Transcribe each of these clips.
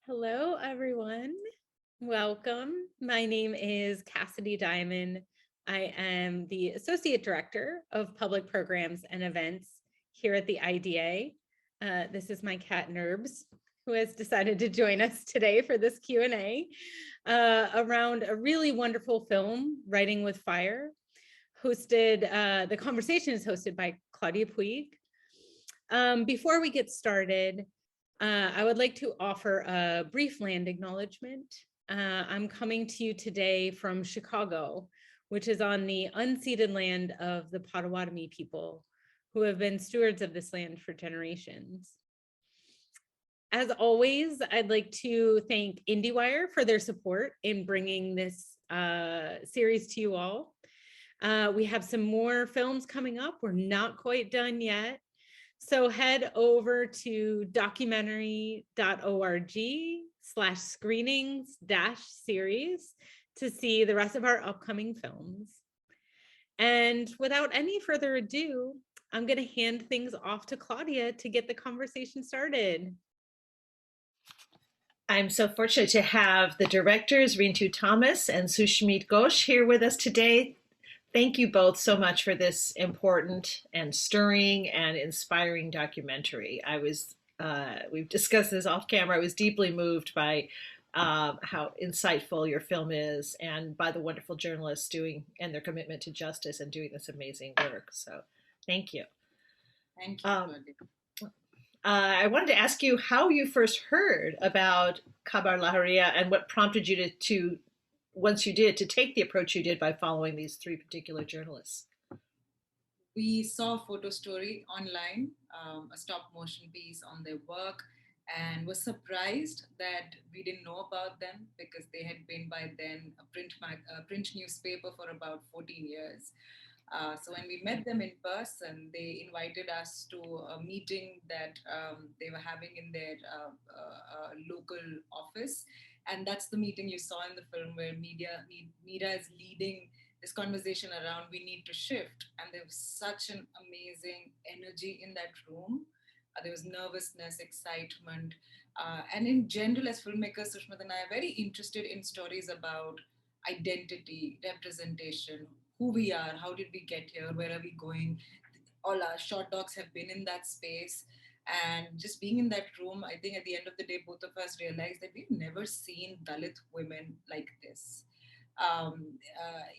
Hello, everyone. Welcome. My name is Cassidy Diamond. I am the Associate Director of Public Programs and Events here at the IDA. This is my cat Nerbs, who has decided to join us today for this Q&A around a really wonderful film, Writing with Fire. The conversation is hosted by Claudia Puig. Before we get started, I would like to offer a brief land acknowledgement. I'm coming to you today from Chicago, which is on the unceded land of the Potawatomi people, who have been stewards of this land for generations. As always, I'd like to thank IndieWire for their support in bringing this series to you all. We have some more films coming up. We're not quite done yet. So head over to documentary.org/screenings-series to see the rest of our upcoming films. And without any further ado, I'm going to hand things off to Claudia to get the conversation started. I'm so fortunate to have the directors, Rintu Thomas and Sushmit Ghosh, here with us today. Thank you both so much for this important and stirring and inspiring documentary. We've discussed this off camera. I was deeply moved by how insightful your film is and by the wonderful journalists and their commitment to justice and doing this amazing work. So thank you. Thank you. I wanted to ask you how you first heard about Khabar Lahariya and what prompted you to once you did, to take the approach you did by following these three particular journalists. We saw a photo story online, a stop motion piece on their work, and was surprised that we didn't know about them because they had been by then a print newspaper for about 14 years. So when we met them in person, they invited us to a meeting that they were having in their local office. And that's the meeting you saw in the film where Meera is leading this conversation around we need to shift. And there was such an amazing energy in that room. There was nervousness, excitement. And in general, as filmmakers, Sushmit and I are very interested in stories about identity, representation, who we are, how did we get here, where are we going. All our short docs have been in that space. And just being in that room, I think at the end of the day, both of us realized that we've never seen Dalit women like this.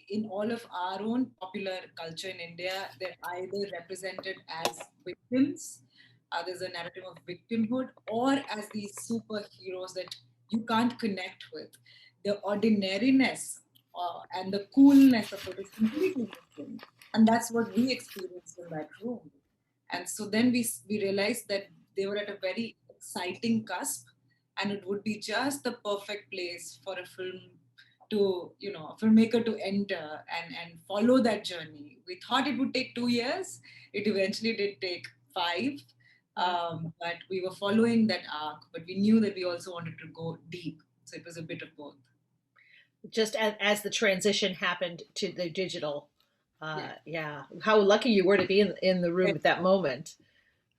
In all of our own popular culture in India, they're either represented as victims, there's a narrative of victimhood, or as these superheroes that you can't connect with. The ordinariness and the coolness of it is completely different. And that's what we experienced in that room. And so then we realized that they were at a very exciting cusp, and it would be just the perfect place for a filmmaker to enter and follow that journey. We thought it would take 2 years. It eventually did take 5. But we were following that arc, but we knew that we also wanted to go deep. So it was a bit of both. Just as the transition happened to the digital, yeah. How lucky you were to be in the room at that moment.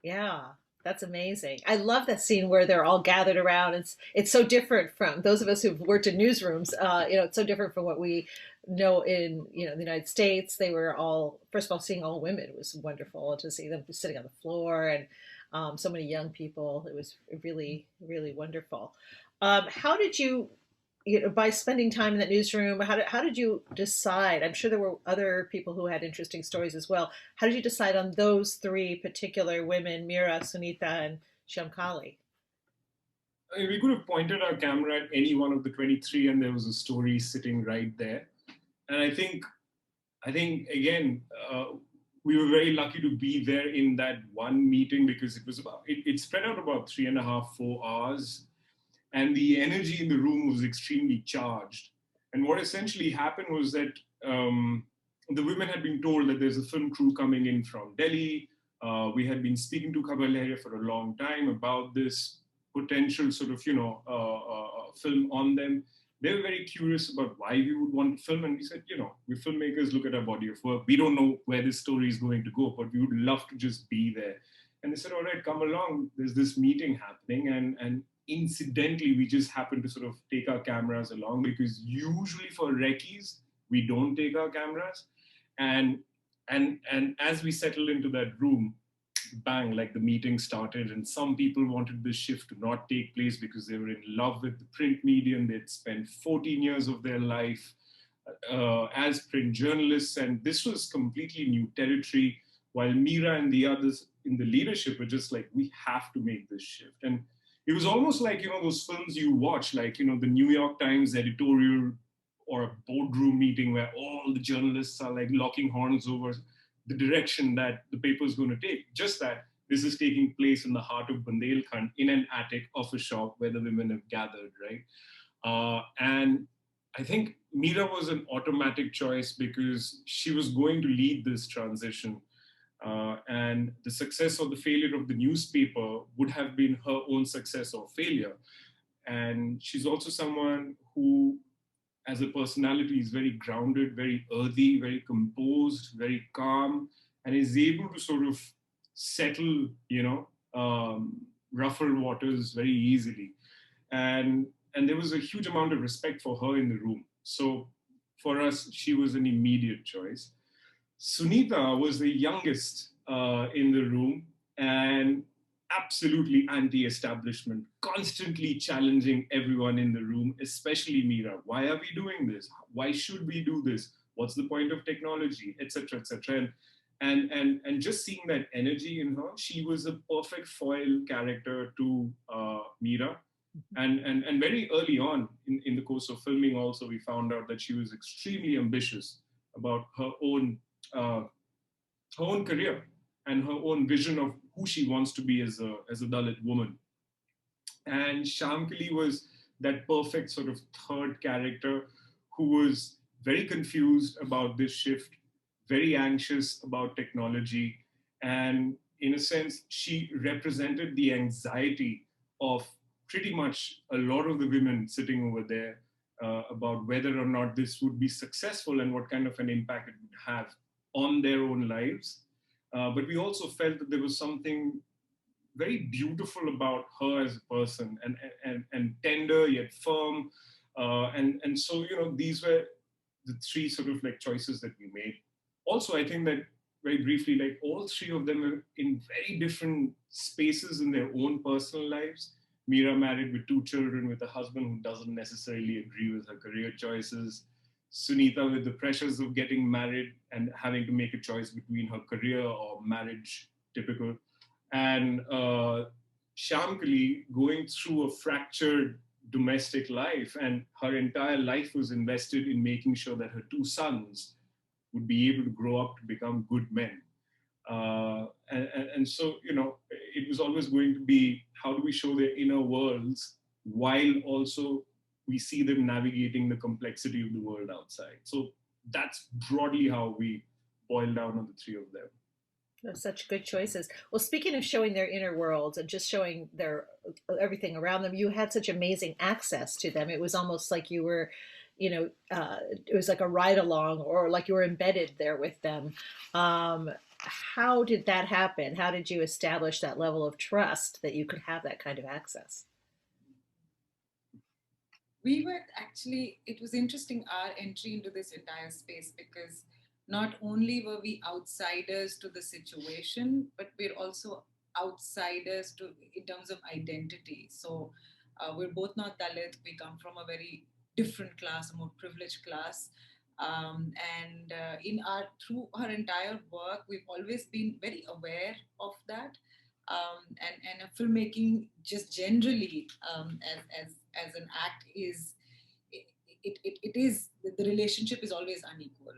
Yeah, that's amazing. I love that scene where they're all gathered around. It's so different from those of us who've worked in newsrooms. It's so different from what we know in the United States. They were all, first of all, seeing all women was wonderful to see them sitting on the floor and so many young people. It was really, really wonderful. How did you? By spending time in that newsroom, how did you decide? I'm sure there were other people who had interesting stories as well. How did you decide on those three particular women, Meera, Sunita, and Shamkali? I mean, we could have pointed our camera at any one of the 23 and there was a story sitting right there. And I think again, we were very lucky to be there in that one meeting because it spread out about 3.5, 4 hours. And the energy in the room was extremely charged. And what essentially happened was that the women had been told that there's a film crew coming in from Delhi. We had been speaking to Khabar Lahariya for a long time about this potential sort of, film on them. They were very curious about why we would want to film. And we said, we filmmakers look at our body of work. We don't know where this story is going to go, but we would love to just be there. And they said, all right, come along. There's this meeting happening. And incidentally, we just happened to sort of take our cameras along, because usually for recce's, we don't take our cameras. And as we settled into that room, bang, like the meeting started, and some people wanted this shift to not take place because they were in love with the print medium. They'd spent 14 years of their life as print journalists, and this was completely new territory, while Meera and the others in the leadership were just like, we have to make this shift. And it was almost like, those films you watch, like, the New York Times editorial or a boardroom meeting where all the journalists are like locking horns over the direction that the paper is going to take. Just that this is taking place in the heart of Bundelkhand, in an attic of a shop where the women have gathered, right? And I think Meera was an automatic choice because she was going to lead this transition. And the success or the failure of the newspaper would have been her own success or failure. And she's also someone who, as a personality, is very grounded, very earthy, very composed, very calm, and is able to sort of settle, rougher waters very easily. And there was a huge amount of respect for her in the room. So for us, she was an immediate choice. Sunita was the youngest in the room, and absolutely anti-establishment, constantly challenging everyone in the room, especially Meera. Why are we doing this? Why should we do this? What's the point of technology, etc., etc. And just seeing that energy in her, she was a perfect foil character to Meera. And very early on in the course of filming also, we found out that she was extremely ambitious about her own career and her own vision of who she wants to be as a Dalit woman. And Shamkali was that perfect sort of third character who was very confused about this shift, very anxious about technology. And in a sense, she represented the anxiety of pretty much a lot of the women sitting over there about whether or not this would be successful and what kind of an impact it would have on their own lives. But we also felt that there was something very beautiful about her as a person, and tender yet firm. And so, these were the three sort of like choices that we made. Also, I think that very briefly, like all three of them are in very different spaces in their own personal lives. Meera married with 2 children with a husband who doesn't necessarily agree with her career choices. Sunita with the pressures of getting married and having to make a choice between her career or marriage, typical. And Shamkali going through a fractured domestic life, and her entire life was invested in making sure that her 2 sons would be able to grow up to become good men. And so, it was always going to be, how do we show their inner worlds while also we see them navigating the complexity of the world outside. So that's broadly how we boil down on the 3 of them. Those such good choices. Well, speaking of showing their inner worlds and just showing their everything around them, you had such amazing access to them. It was almost like you were, it was like a ride along, or like you were embedded there with them. How did that happen? How did you establish that level of trust that you could have that kind of access? We were actually, it was interesting, our entry into this entire space, because not only were we outsiders to the situation, but we're also outsiders in terms of identity. So we're both not Dalit. We come from a very different class, a more privileged class. Through our entire work, we've always been very aware of that. And filmmaking just generally as an act is, it is, the relationship is always unequal.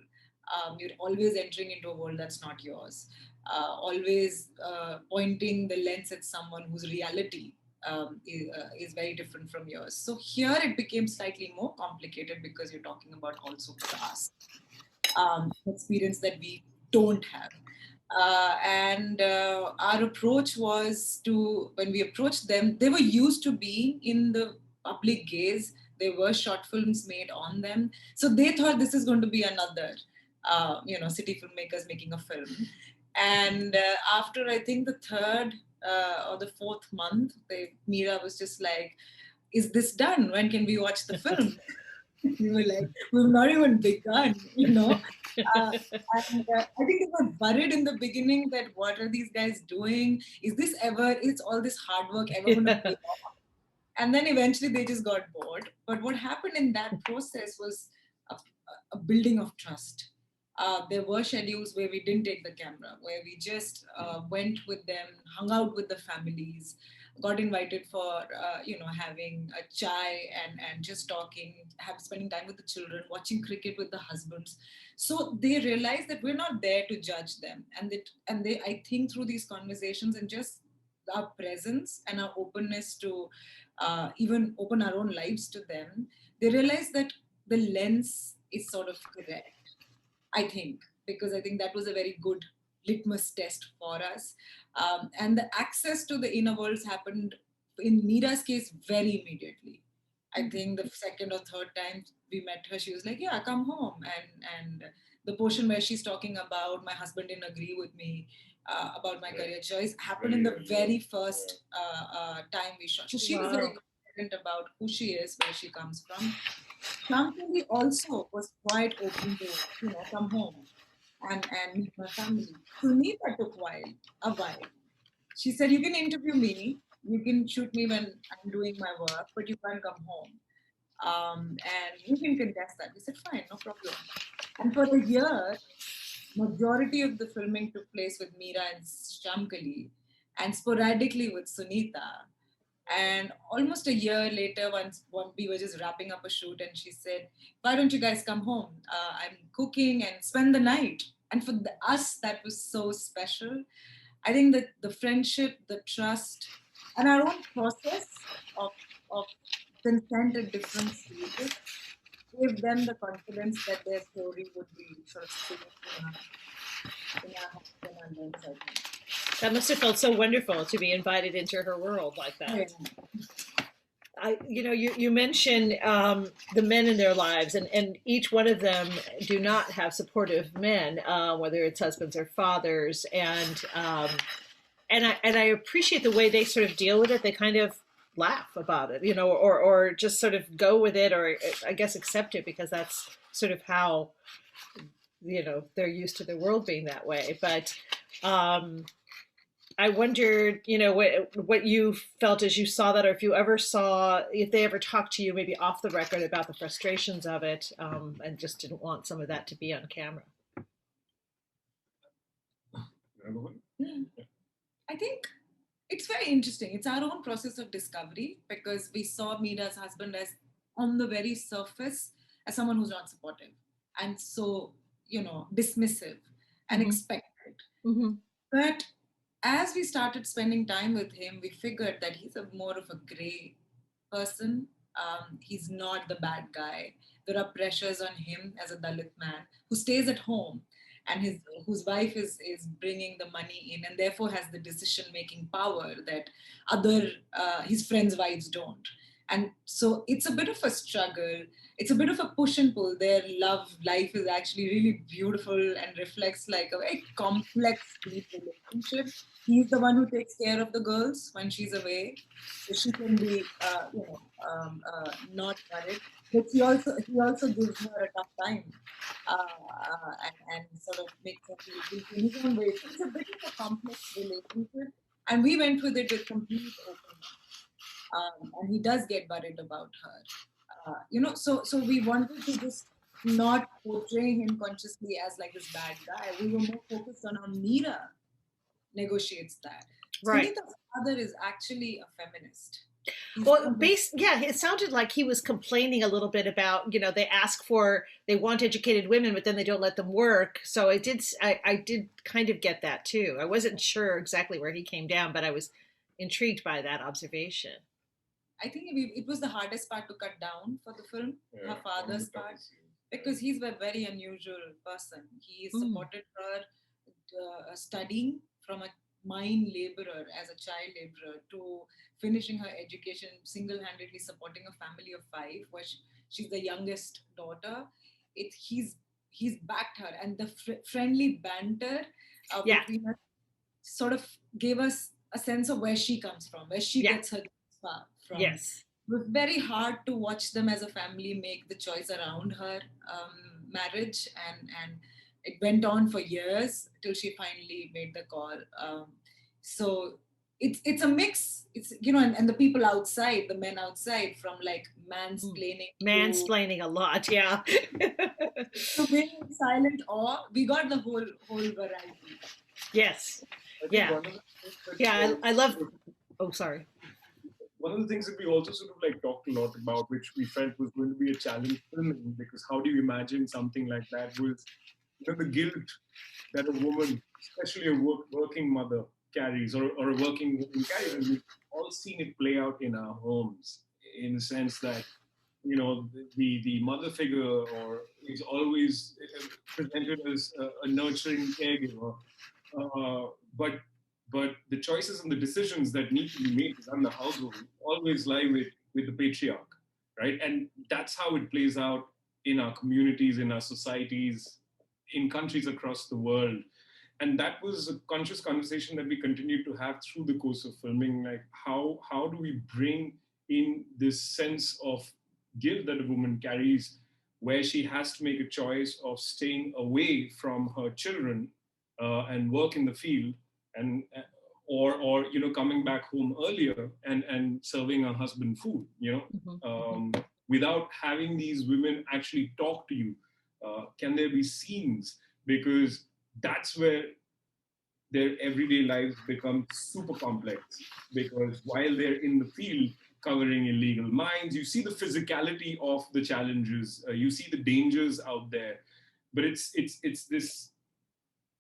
You're always entering into a world that's not yours, always pointing the lens at someone whose reality is very different from yours. So here it became slightly more complicated because you're talking about also caste, experience that we don't have. Our approach was to, when we approached them, they were used to being in the public gaze. There were short films made on them. So they thought this is going to be another, city filmmakers making a film. And after, I think, the third or the fourth month, Meera was just like, "Is this done? When can we watch the film?" We were like, "We've not even begun," you know. I think they were worried in the beginning that what are these guys doing? Is all this hard work ever going to pay off? And then eventually they just got bored. But what happened in that process was a, a building of trust. There were schedules where we didn't take the camera, where we just went with them, hung out with the families, got invited for having a chai and just talking, spending time with the children, watching cricket with the husbands. So they realized that we're not there to judge them, and they I think through these conversations and just our presence and our openness to even open our own lives to them, they realized that the lens is sort of correct. I think, because I think that was a very good litmus test for us. And the access to the inner worlds happened in Meera's case very immediately. I think the second or third time we met her, she was like, "Yeah, come home." And the portion where she's talking about my husband didn't agree with me about my career choice happened in the very first time we shot. So she was very confident about who she is, where she comes from. Shamsali also was quite open to, come home and meet my family. Sunita took a while. She said, "You can interview me, you can shoot me when I'm doing my work, but you can't come home. And you can contest that." We said, "Fine, no problem." And for a year, majority of the filming took place with Meera and Shamkali, and sporadically with Sunita. And almost a year later, once we were just wrapping up a shoot, and she said, "Why don't you guys come home? I'm cooking and spend the night." And for us, that was so special. I think that the friendship, the trust, and our own process of consent at different stages gave them the confidence that their story would be sort of safe in our hearts and our minds, I think. That must have felt so wonderful to be invited into her world like that. Yeah. You mentioned the men in their lives, and each one of them do not have supportive men, whether it's husbands or fathers, and I appreciate the way they sort of deal with it. They kind of laugh about it, or just sort of go with it, or I guess accept it because that's sort of how they're used to the world being that way. But I wondered, what you felt as you saw that, or if they ever talked to you, maybe off the record, about the frustrations of it, and just didn't want some of that to be on camera. I think it's very interesting. It's our own process of discovery, because we saw Meera's husband as, on the very surface, as someone who's not supportive and so, dismissive and expected. Mm-hmm. But as we started spending time with him, we figured that he's more of a gray person. He's not the bad guy. There are pressures on him as a Dalit man who stays at home, and whose wife is bringing the money in, and therefore has the decision-making power that his friends' wives don't. And so it's a bit of a struggle. It's a bit of a push and pull. Their love life is actually really beautiful and reflects like a very complex, deep relationship. He's the one who takes care of the girls when she's away, so she can be, not worried. But he also gives her a tough time, and sort of makes her feel guilty in his own way. So it's a bit of a complex relationship, and we went with it with complete openness. And he does get worried about her. So we wanted to just not portray him consciously as like this bad guy. We were more focused on how Meera negotiates that. Right. Sunita's father is actually a feminist. Well, it sounded like he was complaining a little bit about, they want educated women, but then they don't let them work. So I did kind of get that too. I wasn't sure exactly where he came down, but I was intrigued by that observation. I think it was the hardest part to cut down for the film, her father's part, because he's a very unusual person. He supported her studying from a mine laborer as a child laborer to finishing her education, single-handedly supporting a family of 5, where she's the youngest daughter. He's backed her, and the friendly banter between us sort of gave us a sense of where she comes from, where she Yeah. gets her from. Yes. It was very hard to watch them as a family make the choice around her marriage, and it went on for years till she finally made the call. So it's a mix. It's, you know, and the people outside, the men outside, from like mansplaining Mansplaining a lot, yeah. to being in silent awe. We got the whole variety. Yes. I think Yeah. one of the things that Yeah, I love. Oh, sorry. one of the things that we also sort of like talked a lot about, which we felt was going to be a challenge filming, because how do you imagine something like that, was, you know, the guilt that a woman, especially a working mother, carries, or a working woman carries. And we've all seen it play out in our homes, in the sense that, you know, the mother figure or is always presented as a nurturing caregiver, but the choices and the decisions that need to be made to run the household always lie with the patriarch, right? And that's how it plays out in our communities, in our societies, in countries across the world. And that was a conscious conversation that we continued to have through the course of filming. Like, how do we bring in this sense of guilt that a woman carries, where she has to make a choice of staying away from her children and work in the field, and or you know, coming back home earlier and serving her husband food, you know, without having these women actually talk to you. Can there be scenes? Because that's where their everyday lives become super complex, because while they're in the field covering illegal mines, you see the physicality of the challenges, you see the dangers out there, but it's this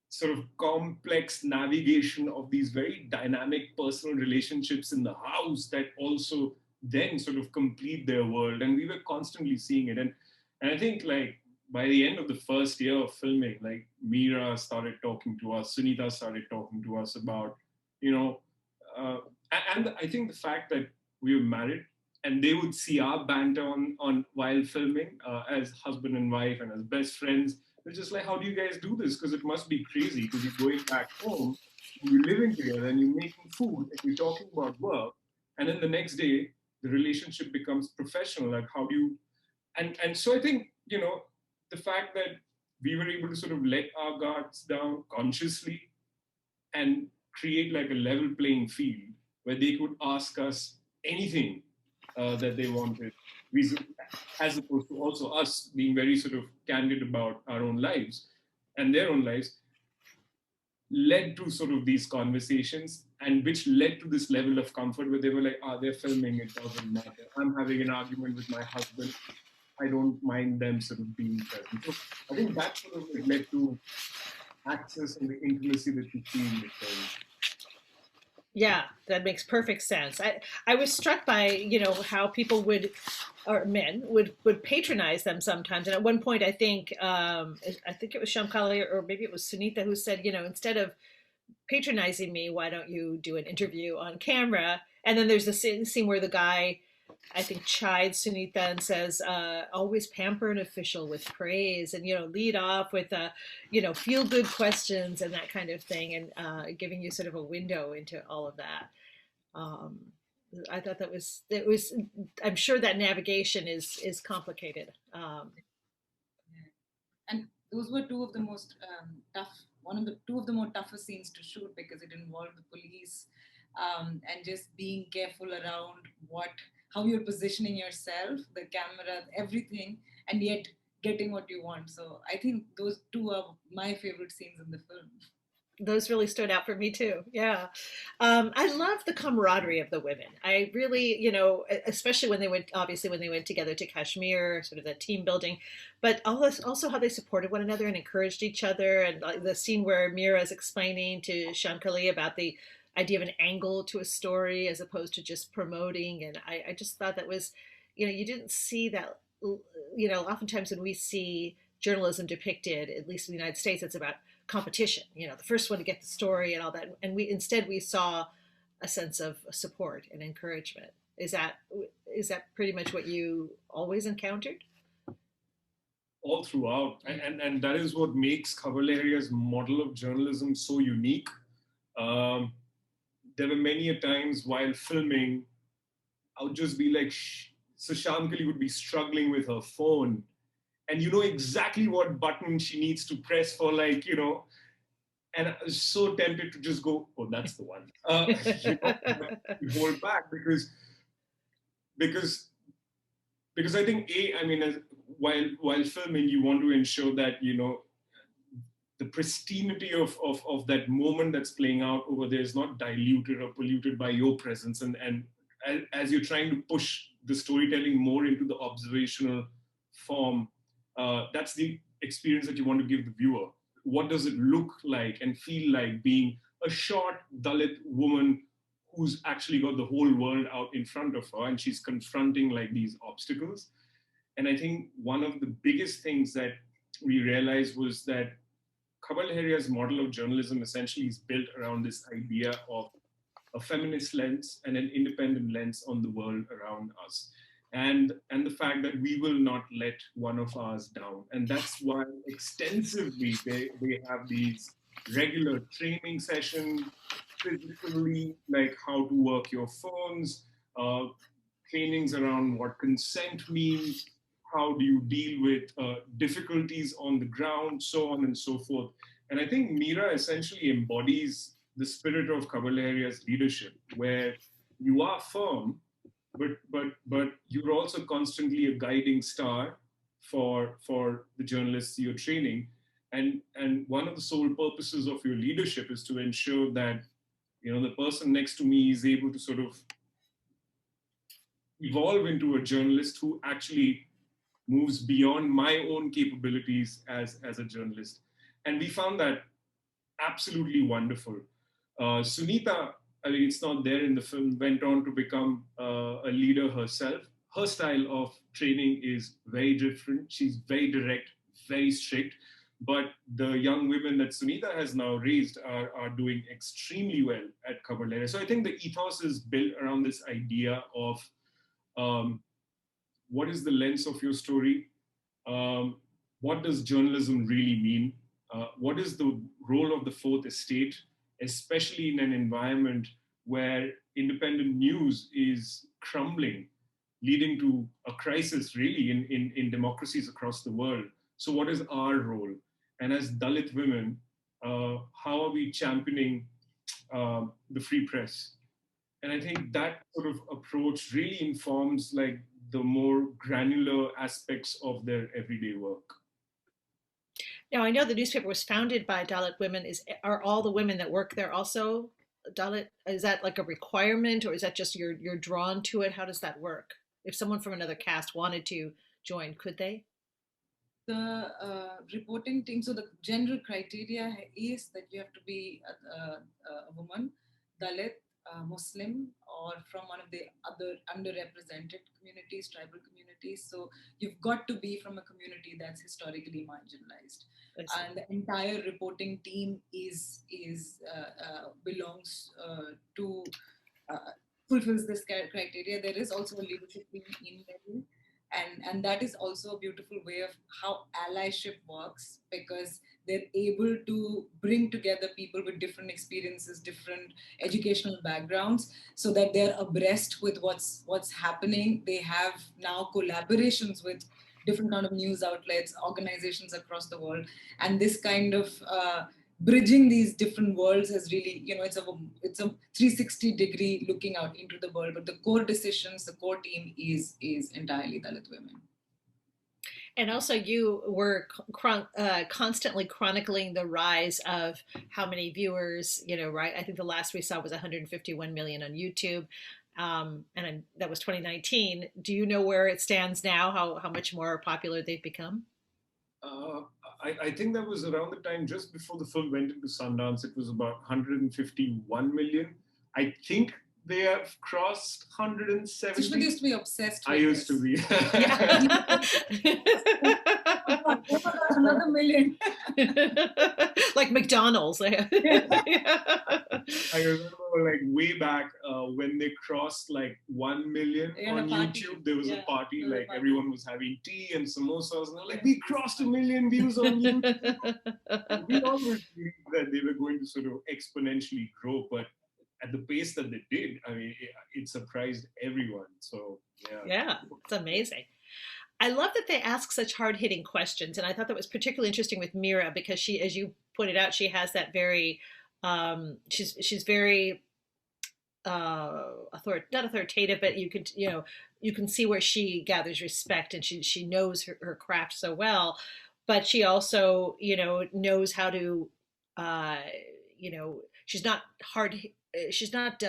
sort of complex navigation of these very dynamic personal relationships in the house that also then sort of complete their world. And we were constantly seeing it. And I think, like, by the end of the first year of filming, like, Meera started talking to us, Sunita started talking to us about, you know, and I think the fact that we were married and they would see our banter on while filming as husband and wife and as best friends. They're just like, how do you guys do this? Because it must be crazy, because you're going back home, you're living together, and you're making food, and you're talking about work, and then the next day the relationship becomes professional. Like, how do you? And so I think, you know, the fact that we were able to sort of let our guards down consciously and create like a level playing field where they could ask us anything that they wanted, as opposed to also us being very sort of candid about our own lives and their own lives, led to sort of these conversations, and which led to this level of comfort where they were like, they're filming, it doesn't matter. I'm having an argument with my husband, I don't mind them sort of being present. So I think that sort of led to access and the intimacy that you feel in the film. Yeah, that makes perfect sense. I was struck by, you know, how people would, or men would patronize them sometimes. And at one point, I think it was Shamkali, or maybe it was Sunita, who said, you know, instead of patronizing me, why don't you do an interview on camera? And then there's the scene where the guy, I think, chides Sunita and says, always pamper an official with praise, and, you know, lead off with, you know, feel good questions and that kind of thing, and giving you sort of a window into all of that. I thought that was, I'm sure that navigation is complicated. And those were two of the most two of the more toughest scenes to shoot, because it involved the police, and just being careful around how you're positioning yourself, the camera, everything, and yet getting what you want. So I think those two are my favorite scenes in the film. Those really stood out for me too. Yeah. I love the camaraderie of the women. I really, you know, especially when they went together to Kashmir, sort of that team building, but also how they supported one another and encouraged each other. And the scene where Meera is explaining to Shankali about the idea of an angle to a story as opposed to just promoting. And I just thought that was, you know, you didn't see that, you know, oftentimes when we see journalism depicted, at least in the United States, it's about competition, you know, the first one to get the story and all that. And we saw a sense of support and encouragement. Is that pretty much what you always encountered? All throughout. And that is what makes Lahariya's model of journalism so unique. there were many a times while filming, I would just be like, so Shamkali would be struggling with her phone, and you know exactly what button she needs to press for, like, you know, and I was so tempted to just go, oh, that's the one. You know, hold back because I think I mean, while filming, you want to ensure that, you know, the pristinity of that moment that's playing out over there is not diluted or polluted by your presence. And as you're trying to push the storytelling more into the observational form, that's the experience that you want to give the viewer. What does it look like and feel like being a short Dalit woman who's actually got the whole world out in front of her, and she's confronting like these obstacles? And I think one of the biggest things that we realized was that Khabar Lahariya's model of journalism essentially is built around this idea of a feminist lens and an independent lens on the world around us. And the fact that we will not let one of ours down. And that's why extensively they have these regular training sessions, physically, like how to work your phones, trainings around what consent means, how do you deal with difficulties on the ground, so on and so forth. And I think Meera essentially embodies the spirit of Khabar Lahariya's leadership, where you are firm, but you're also constantly a guiding star for the journalists you're training. And one of the sole purposes of your leadership is to ensure that, you know, the person next to me is able to sort of evolve into a journalist who actually moves beyond my own capabilities as a journalist. And we found that absolutely wonderful. Sunita, I mean, it's not there in the film, went on to become a leader herself. Her style of training is very different. She's very direct, very strict. But the young women that Sunita has now raised are doing extremely well at Khabar Lahariya. So I think the ethos is built around this idea of what is the lens of your story? What does journalism really mean? What is the role of the fourth estate, especially in an environment where independent news is crumbling, leading to a crisis really in democracies across the world? So what is our role? And as Dalit women, how are we championing the free press? And I think that sort of approach really informs like the more granular aspects of their everyday work. Now, I know the newspaper was founded by Dalit women. Are all the women that work there also Dalit? Is that like a requirement, or is that just you're drawn to it? How does that work? If someone from another caste wanted to join, could they? The reporting team, so the general criteria is that you have to be a woman, Dalit, Muslim, or from one of the other underrepresented communities, tribal communities. So you've got to be from a community that's historically marginalized. And the entire reporting team belongs to fulfills this criteria. There is also a leadership team in Delhi. And that is also a beautiful way of how allyship works, because they're able to bring together people with different experiences, different educational backgrounds, so that they're abreast with what's happening. They have now collaborations with different kind of news outlets, organizations across the world, and this kind of bridging these different worlds is really, it's a 360-degree looking out into the world, but the core decisions, the core team is entirely Dalit women. And also you were constantly chronicling the rise of how many viewers, right? I think the last we saw was 151 million on YouTube. And that was 2019. Do you know where it stands now, how much more popular they've become? I think that was around the time just before the film went into Sundance. It was about 151 million. I think they have crossed 170. Sushmit used to be obsessed with I used to be. Another million. Like McDonald's. I remember like way back when they crossed like 1 million on YouTube, there was a party, like everyone was having tea and samosas, and they're like, we crossed 1 million views on YouTube. We always believed that they were going to sort of exponentially grow, but at the pace that they did, I mean, it surprised everyone. So Yeah, it's amazing. I love that they ask such hard-hitting questions, and I thought that was particularly interesting with Meera because she, as you pointed out, she has that very, she's very not authoritative, but you can see where she gathers respect, and she knows her craft so well, but she also knows how to, uh, she's not hard, she's not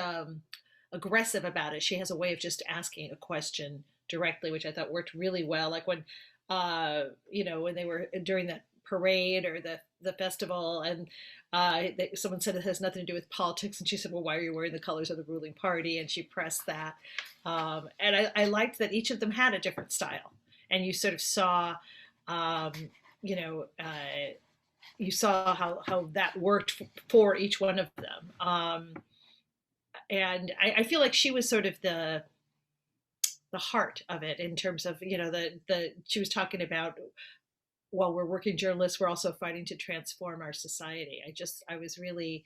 aggressive about it. She has a way of just asking a question directly, which I thought worked really well. Like when, when they were during that parade or the festival, and someone said it has nothing to do with politics, and she said, "Well, why are you wearing the colors of the ruling party?" And she pressed that, and I liked that each of them had a different style, and you sort of saw, you know. You saw how that worked for each one of them, and I feel like she was sort of the heart of it in terms of the she was talking about, while we're working journalists, we're also fighting to transform our society. I was really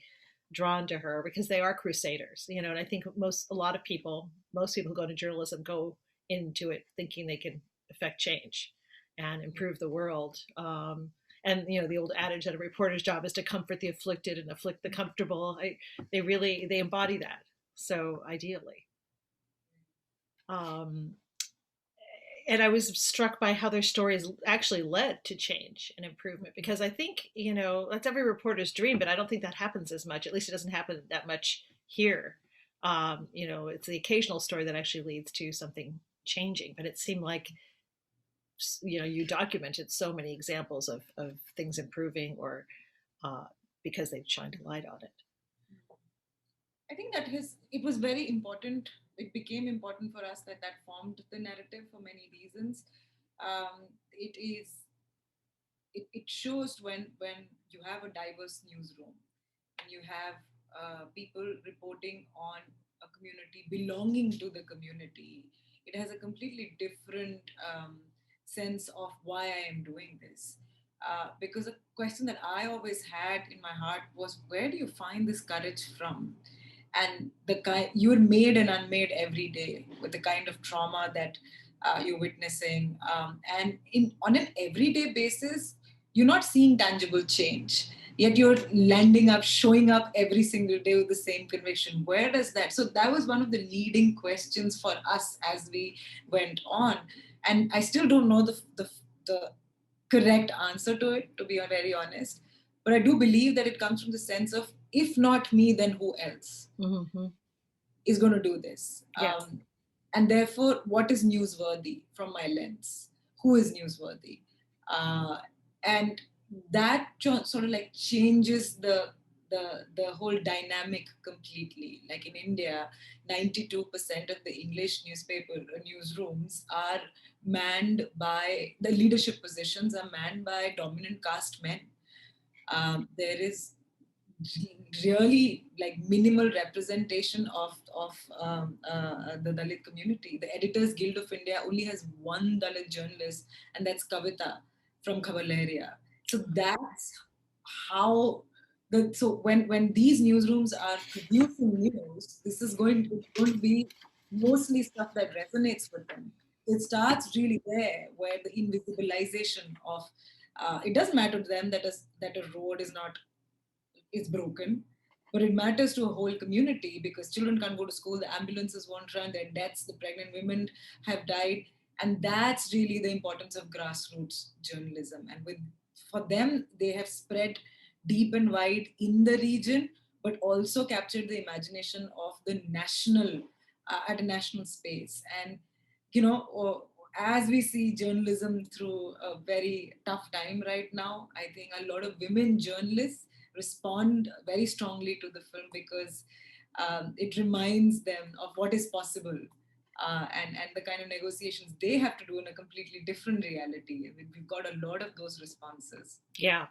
drawn to her because they are crusaders, and I think most people who go to journalism go into it thinking they can affect change and improve the world. And the old adage that a reporter's job is to comfort the afflicted and afflict the comfortable. They embody that so ideally. And I was struck by how their stories actually led to change and improvement, because I think, that's every reporter's dream, but I don't think that happens as much. At least it doesn't happen that much here. It's the occasional story that actually leads to something changing, but it seemed like, you documented so many examples of things improving, or because they've shined a light on it. I think that it was very important. It became important for us that formed the narrative for many reasons. It shows when you have a diverse newsroom and you have people reporting on a community, belonging to the community, it has a completely different sense of why I am doing this. Because a question that I always had in my heart was, where do you find this courage from? And you're made and unmade every day with the kind of trauma that you're witnessing. And on an everyday basis, you're not seeing tangible change. Yet you're showing up every single day with the same conviction. Where does that? So that was one of the leading questions for us as we went on. And I still don't know the correct answer to it, to be very honest. But I do believe that it comes from the sense of, if not me, then who else is going to do this? Yes. And therefore, what is newsworthy from my lens? Who is newsworthy? And that sort of like changes the whole dynamic completely. Like in India, 92% of the English newsrooms are manned by, the leadership positions are manned by dominant caste men. There is really like minimal representation of the Dalit community. The Editors Guild of India only has one Dalit journalist, and that's Kavita from Lahariya. So that's how so when these newsrooms are producing news, this is going to be mostly stuff that resonates with them. It starts really there, where the invisibilization of it doesn't matter to them that a road is broken, but it matters to a whole community, because children can't go to school, the ambulances won't run, there are deaths, the pregnant women have died. And that's really the importance of grassroots journalism. And for them, they have spread deep and wide in the region, but also captured the imagination of the national, at a national space. And, as we see journalism through a very tough time right now, I think a lot of women journalists respond very strongly to the film, because it reminds them of what is possible, and the kind of negotiations they have to do in a completely different reality. We've got a lot of those responses. Yeah.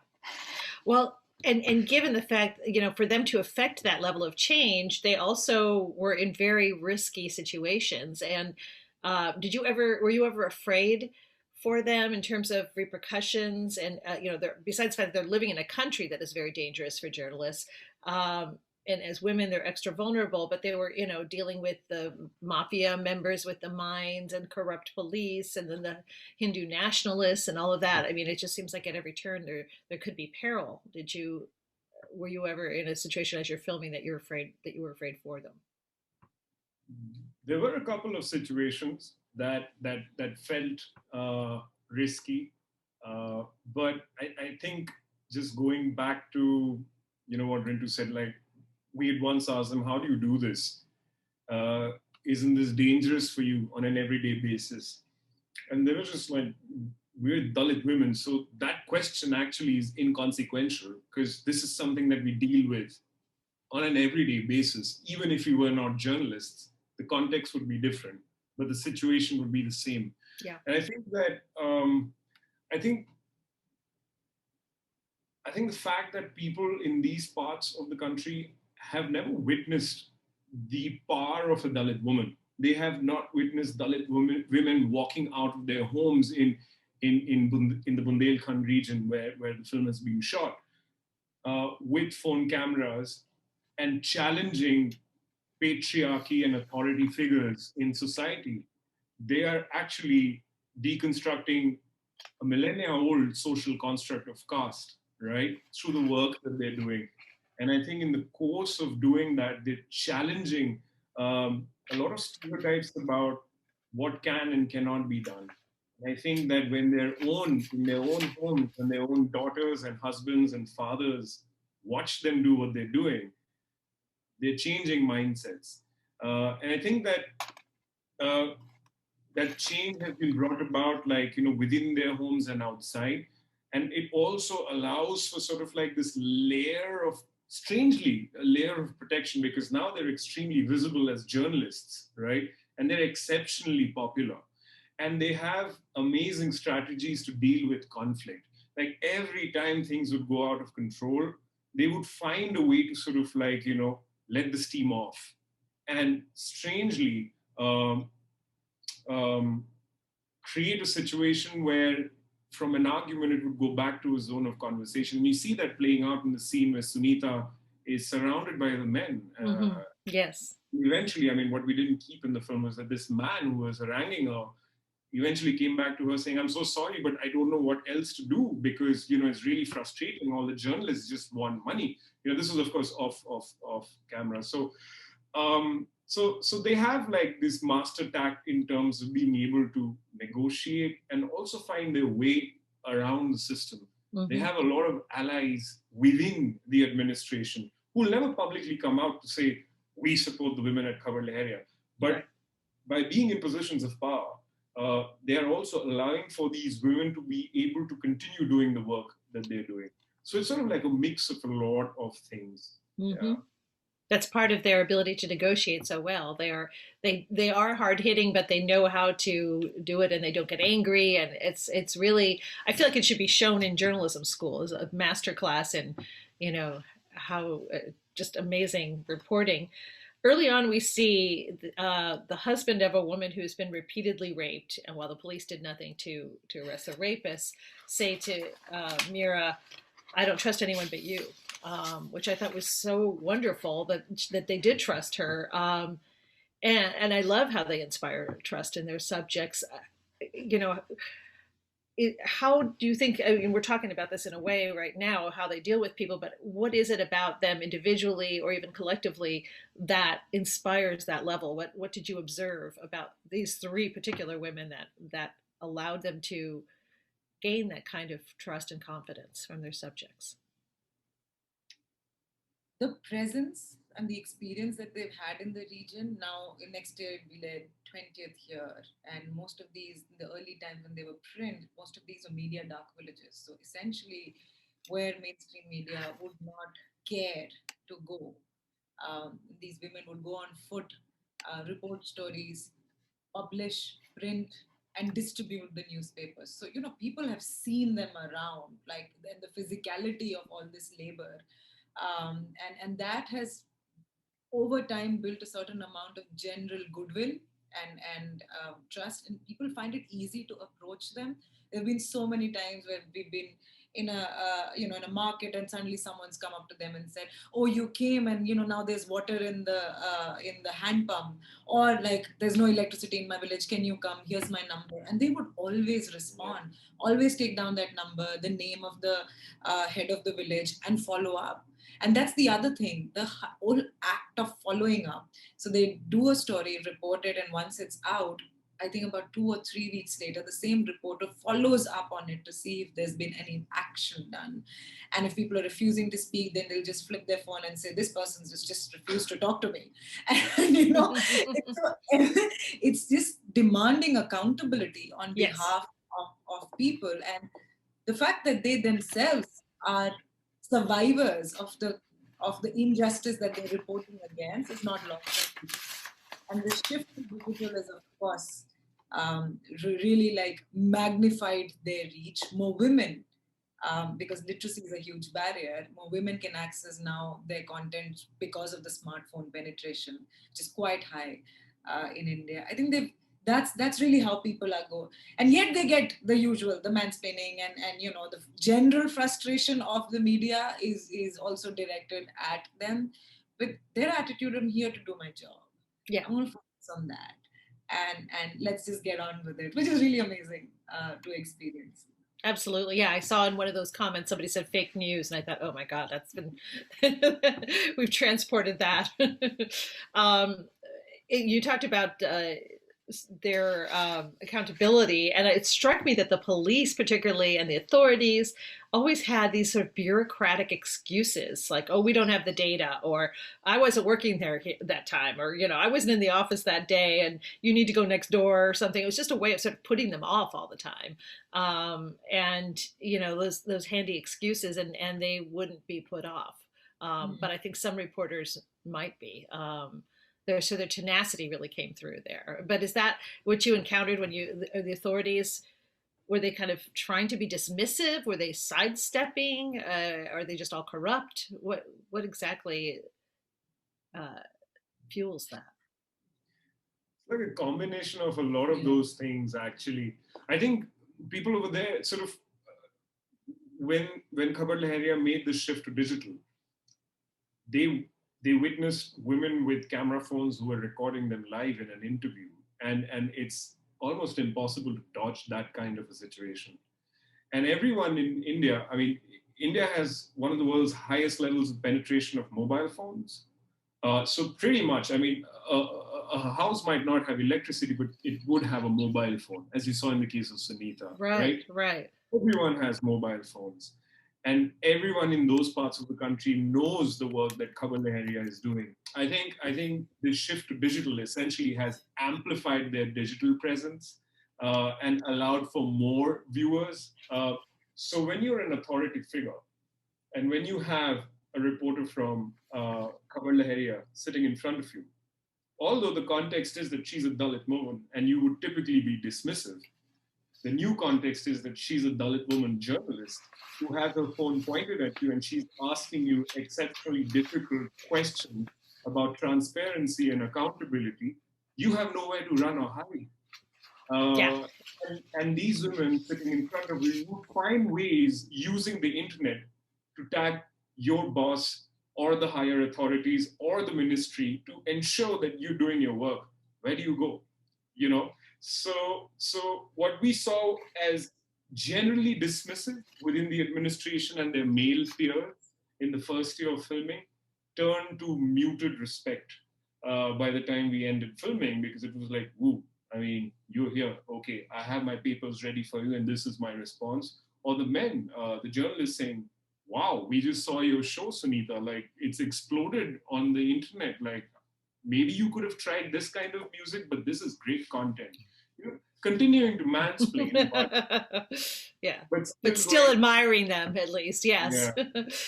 Well, and given the fact, for them to affect that level of change, they also were in very risky situations. And were you ever afraid for them in terms of repercussions? And besides the fact that they're living in a country that is very dangerous for journalists, and as women they're extra vulnerable, but they were, you know, dealing with the mafia members with the mines and corrupt police, and then the Hindu nationalists and all of that. I mean, it just seems like at every turn there could be peril. Were you ever in a situation as you're filming that you were afraid for them? There were a couple of situations that felt risky, but I think just going back to what Rintu said, like we had once asked them, "How do you do this? Isn't this dangerous for you on an everyday basis?" And they were just like, "We're Dalit women, so that question actually is inconsequential because this is something that we deal with on an everyday basis. Even if we were not journalists, the context would be different, but the situation would be the same." Yeah. And I think that I think the fact that people in these parts of the country have never witnessed the power of a Dalit woman. They have not witnessed Dalit women walking out of their homes in the Bundelkhand region where the film has been shot, with phone cameras and challenging patriarchy and authority figures in society. They are actually deconstructing a millennia old social construct of caste, right, through the work that they're doing. And I think in the course of doing that, they're challenging a lot of stereotypes about what can and cannot be done. And I think that when in their own homes, when their own daughters and husbands and fathers watch them do what they're doing, they're changing mindsets. And I think that that change has been brought about, like, within their homes and outside. And it also allows for sort of like this layer of, strangely, a layer of protection, because now they're extremely visible as journalists, right? And they're exceptionally popular. And they have amazing strategies to deal with conflict. Like every time things would go out of control, they would find a way to sort of like, let the steam off. And strangely, create a situation where from an argument it would go back to a zone of conversation. And you see that playing out in the scene where Sunita is surrounded by the men. Mm-hmm. Yes. Eventually, I mean, what we didn't keep in the film was that this man who was haranguing her eventually came back to her saying, "I'm so sorry, but I don't know what else to do because, it's really frustrating. All the journalists just want money." This was, of course, off camera. So they have like this master tact in terms of being able to negotiate and also find their way around the system. Mm-hmm. They have a lot of allies within the administration who will never publicly come out to say, "We support the women at Khabar Lahariya." But right. By being in positions of power, they are also allowing for these women to be able to continue doing the work that they're doing. So it's sort of like a mix of a lot of things. Mm-hmm. Yeah. That's part of their ability to negotiate so well. They are hard hitting, but they know how to do it, and they don't get angry. And it's really, I feel like it should be shown in journalism school as a master class in, how just amazing reporting. Early on, we see the husband of a woman who's been repeatedly raped, and while the police did nothing to arrest the rapist, say to Meera, "I don't trust anyone but you," which I thought was so wonderful that they did trust her. And I love how they inspire trust in their subjects. How do you think, I mean, we're talking about this in a way right now, how they deal with people, but what is it about them individually or even collectively that inspires that level? What did you observe about these three particular women that allowed them to gain that kind of trust and confidence from their subjects? The presence and the experience that they've had in the region. Now, next year it'll be their 20th year, and most of these, in the early times when they were print, most of these were media dark villages. So essentially, where mainstream media would not care to go, these women would go on foot, report stories, publish, print, and distribute the newspapers. So, people have seen them around, like the physicality of all this labor. And that has over time built a certain amount of general goodwill and trust, and people find it easy to approach them. There have been so many times where we've been in a in a market, and suddenly someone's come up to them and said, oh, you came, and now there's water in the hand pump, or like there's no electricity in my village, can you come, here's my number. And they would always respond, always take down that number, the name of the head of the village, and follow up. And that's the other thing, the whole act of following up. So they do a story, report it, and once it's out, I think about 2 or 3 weeks later, the same reporter follows up on it to see if there's been any action done. And if people are refusing to speak, then they'll just flip their phone and say, this person's just refused to talk to me. And, it's just demanding accountability on behalf of people. And the fact that they themselves are survivors of the injustice that they're reporting against is not lost. And the shift to digital is, of course, really like magnified their reach. More women, because literacy is a huge barrier, more women can access now their content because of the smartphone penetration, which is quite high in India. I think that's really how people are going. And yet they get the usual, the mansplaining and the general frustration of the media is also directed at them with their attitude, I'm here to do my job. Yeah, I'm going to focus on that, and let's just get on with it, which is really amazing to experience. Absolutely. Yeah. I saw in one of those comments, somebody said fake news, and I thought, oh my God, that's been, we've transported that. You talked about their accountability, and it struck me that the police particularly and the authorities always had these sort of bureaucratic excuses, like, oh, we don't have the data, or I wasn't working there that time, or I wasn't in the office that day and you need to go next door or something. It was just a way of sort of putting them off all the time, and those handy excuses, and they wouldn't be put off, but I think some reporters might be. So their tenacity really came through there. But is that what you encountered when the authorities, were they kind of trying to be dismissive? Were they sidestepping? Are they just all corrupt? What exactly fuels that? It's like a combination of a lot of those things, actually. I think people over there sort of, when Khabar Lahariya made the shift to digital, they witnessed women with camera phones who were recording them live in an interview. And it's almost impossible to dodge that kind of a situation. And everyone in India, I mean, India has one of the world's highest levels of penetration of mobile phones. So pretty much, I mean, a house might not have electricity, but it would have a mobile phone, as you saw in the case of Sunita, right? Everyone has mobile phones. And everyone in those parts of the country knows the work that Khabar Lahariya is doing. I think the shift to digital essentially has amplified their digital presence and allowed for more viewers. So when you're an authority figure, and when you have a reporter from Khabar Lahariya sitting in front of you, although the context is that she's a Dalit woman and you would typically be dismissive, the new context is that she's a Dalit woman journalist who has her phone pointed at you and she's asking you exceptionally difficult questions about transparency and accountability. You have nowhere to run or hide. And these women sitting in front of you would find ways using the internet to tag your boss or the higher authorities or the ministry to ensure that you're doing your work. Where do you go? So what we saw as generally dismissive within the administration and their male peers in the first year of filming turned to muted respect by the time we ended filming, because it was like, woo, I mean, you're here, okay, I have my papers ready for you and this is my response. Or the men, the journalists saying, wow, we just saw your show, Sunita, like it's exploded on the internet, like maybe you could have tried this kind of music, but this is great content. Continuing to mansplain. But still admiring them, at least, yes.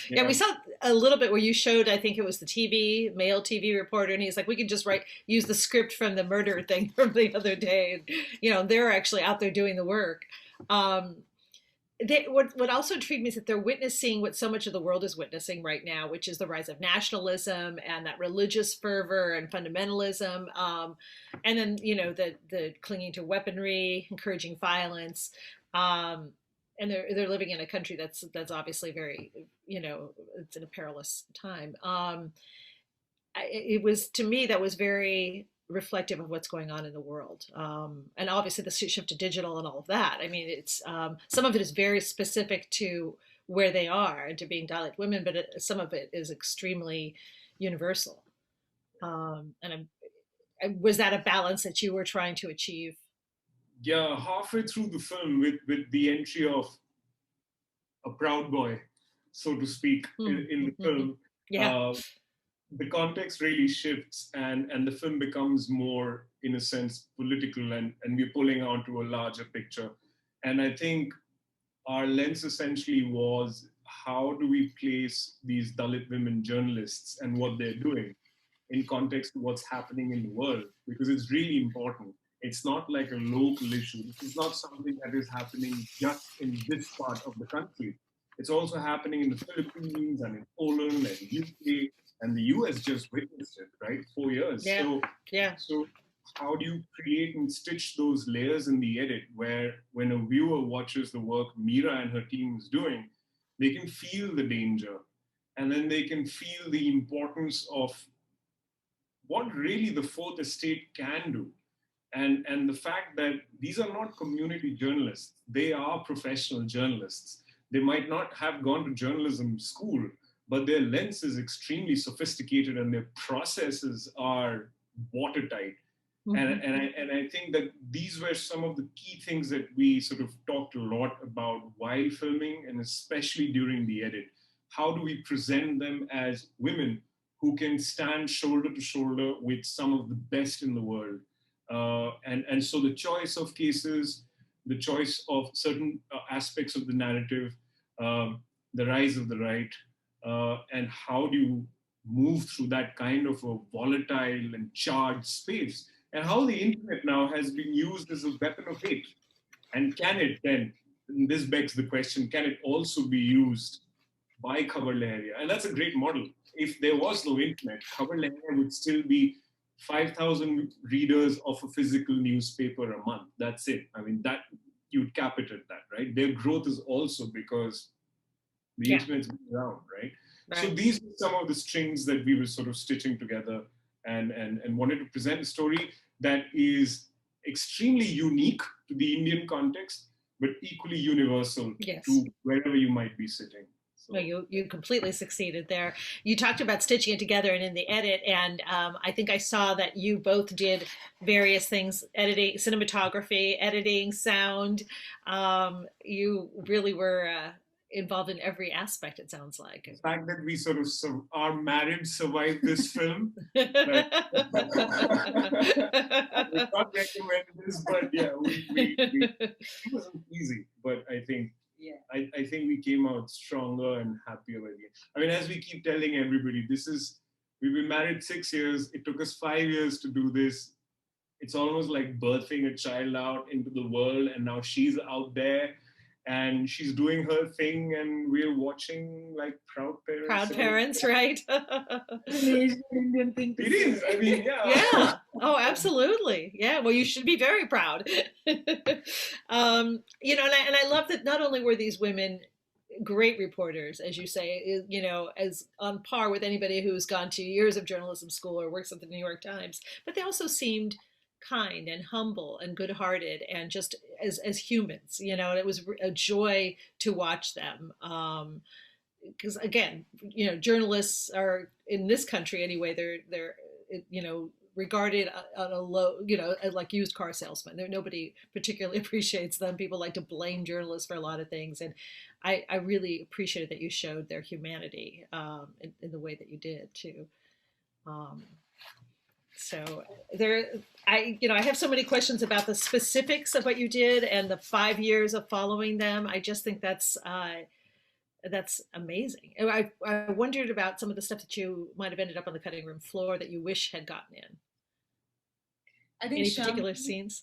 Yeah, we saw a little bit where you showed, I think it was the male TV reporter, and he's like, we can just use the script from the murder thing from the other day. And, they're actually out there doing the work. What also intrigued me is that they're witnessing what so much of the world is witnessing right now, which is the rise of nationalism and that religious fervor and fundamentalism, and then the clinging to weaponry, encouraging violence, and they're living in a country that's obviously very, it's in a perilous time. It was, to me, that was very reflective of what's going on in the world, and obviously the shift to digital and all of that. I mean, it's some of it is very specific to where they are and to being Dalit women, but some of it is extremely universal. And was that a balance that you were trying to achieve? Yeah, halfway through the film, with the entry of a proud boy, so to speak, in the film, Yeah. the context really shifts, and the film becomes more, in a sense, political, and we're pulling onto a larger picture. And I think our lens essentially was, how do we place these Dalit women journalists and what they're doing in context to what's happening in the world? Because it's really important. It's not like a local issue. This is not something that is happening just in this part of the country. It's also happening in the Philippines and in Poland and UK, and the US just witnessed it, right? 4 years. Yeah. So how do you create and stitch those layers in the edit where when a viewer watches the work Meera and her team is doing, they can feel the danger, and then they can feel the importance of what really the fourth estate can do. And the fact that these are not community journalists, they are professional journalists. They might not have gone to journalism school, but their lens is extremely sophisticated and their processes are watertight. And I think that these were some of the key things that we sort of talked a lot about while filming, and especially during the edit. How do we present them as women who can stand shoulder to shoulder with some of the best in the world? And so the choice of cases, the choice of certain aspects of the narrative, the rise of the right, and how do you move through that kind of a volatile and charged space, and how the internet now has been used as a weapon of hate. And can it then, and this begs the question, can it also be used by Khabar Lahariya? And that's a great model. If there was no internet, Khabar Lahariya would still be 5,000 readers of a physical newspaper a month. That's it. I mean, that you'd cap it at that, right? Their growth is also because the internet's been around, right? So these are some of the strings that we were sort of stitching together, and wanted to present a story that is extremely unique to the Indian context, but equally universal to wherever you might be sitting. So. No, you completely succeeded there. You talked about stitching it together and in the edit, and I think I saw that you both did various things: editing, cinematography, editing, sound. You really were involved in every aspect, it sounds like. The fact that we sort of our marriage survived this film. I would not recommend this, but yeah, it wasn't easy, but I think I think we came out stronger and happier by the end. I mean, as we keep telling everybody, we've been married 6 years. It took us 5 years to do this. It's almost like birthing a child out into the world, and now she's out there and she's doing her thing, and we're watching like proud parents. Proud parents, right? Indian thing. It is. I mean, yeah. Yeah. Oh, absolutely. Yeah. Well, you should be very proud. And I love that not only were these women great reporters, as you say, as on par with anybody who's gone to years of journalism school or works at the New York Times, but they also seemed kind and humble and good-hearted and just as humans, and it was a joy to watch them. Because again, journalists are, in this country anyway, they're regarded on a low, like used car salesmen. Nobody particularly appreciates them. People like to blame journalists for a lot of things, and I really appreciated that you showed their humanity in the way that you did too. So I have so many questions about the specifics of what you did and the 5 years of following them. I just think that's amazing. I wondered about some of the stuff that you might have ended up on the cutting room floor that you wish had gotten in. I think any particular scenes?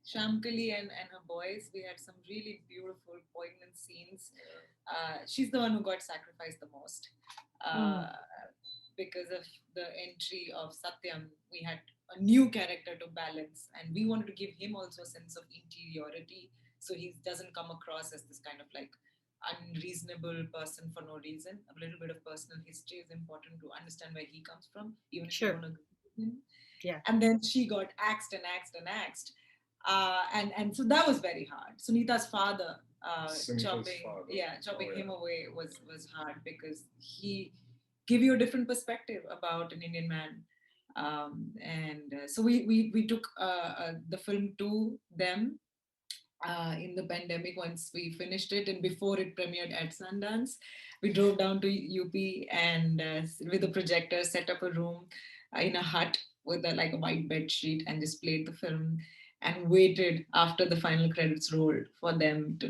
Shamkali and her boys, we had some really beautiful, poignant scenes. She's the one who got sacrificed the most. Because of the entry of Satyam, we had a new character to balance, and we wanted to give him also a sense of interiority, so he doesn't come across as this kind of like unreasonable person for no reason. A little bit of personal history is important to understand where he comes from, even if you don't agree with him. Yeah. And then she got axed and axed and axed. And so that was very hard. Sunita's father, chopping him away was hard, because he gave you a different perspective about an Indian man. So we took the film to them in the pandemic once we finished it, and before it premiered at Sundance. We drove down to UP and with a projector set up a room in a hut with like a white bed sheet and just played the film and waited after the final credits rolled for them to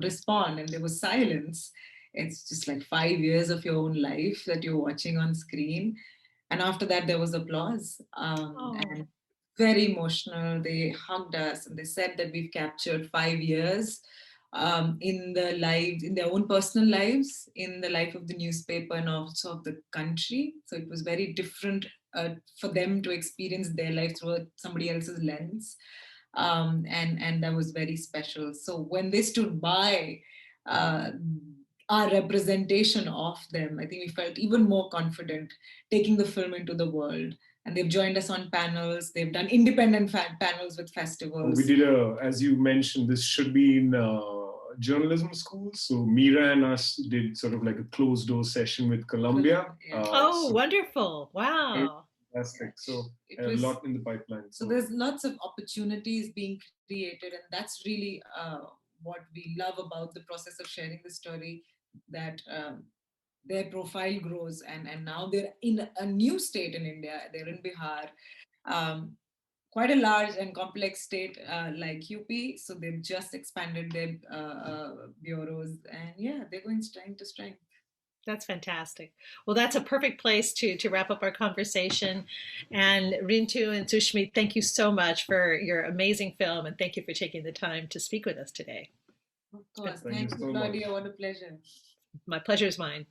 respond, and there was silence. It's just like 5 years of your own life that you're watching on screen, and after that there was applause, and very emotional. They hugged us and they said that we've captured 5 years in their own personal lives, in the life of the newspaper and also of the country. So it was very different for them to experience their life through somebody else's lens. And that was very special. So when they stood by our representation of them, I think we felt even more confident taking the film into the world. And they've joined us on panels. They've done independent panels with festivals. We did as you mentioned, this should be in journalism school. So Meera and us did sort of like a closed door session with Columbia. Wonderful. Wow. Fantastic. So a lot in the pipeline. So there's lots of opportunities being created, and that's really what we love about the process of sharing the story, that their profile grows, and now they're in a new state in India. They're in Bihar, quite a large and complex state like UP. So they've just expanded their bureaus, and they're going strength to strength. That's fantastic. Well, that's a perfect place to wrap up our conversation. And Rintu and Sushmit, thank you so much for your amazing film, and thank you for taking the time to speak with us today. Of course. Thank you, Claudia. What a pleasure. My pleasure is mine.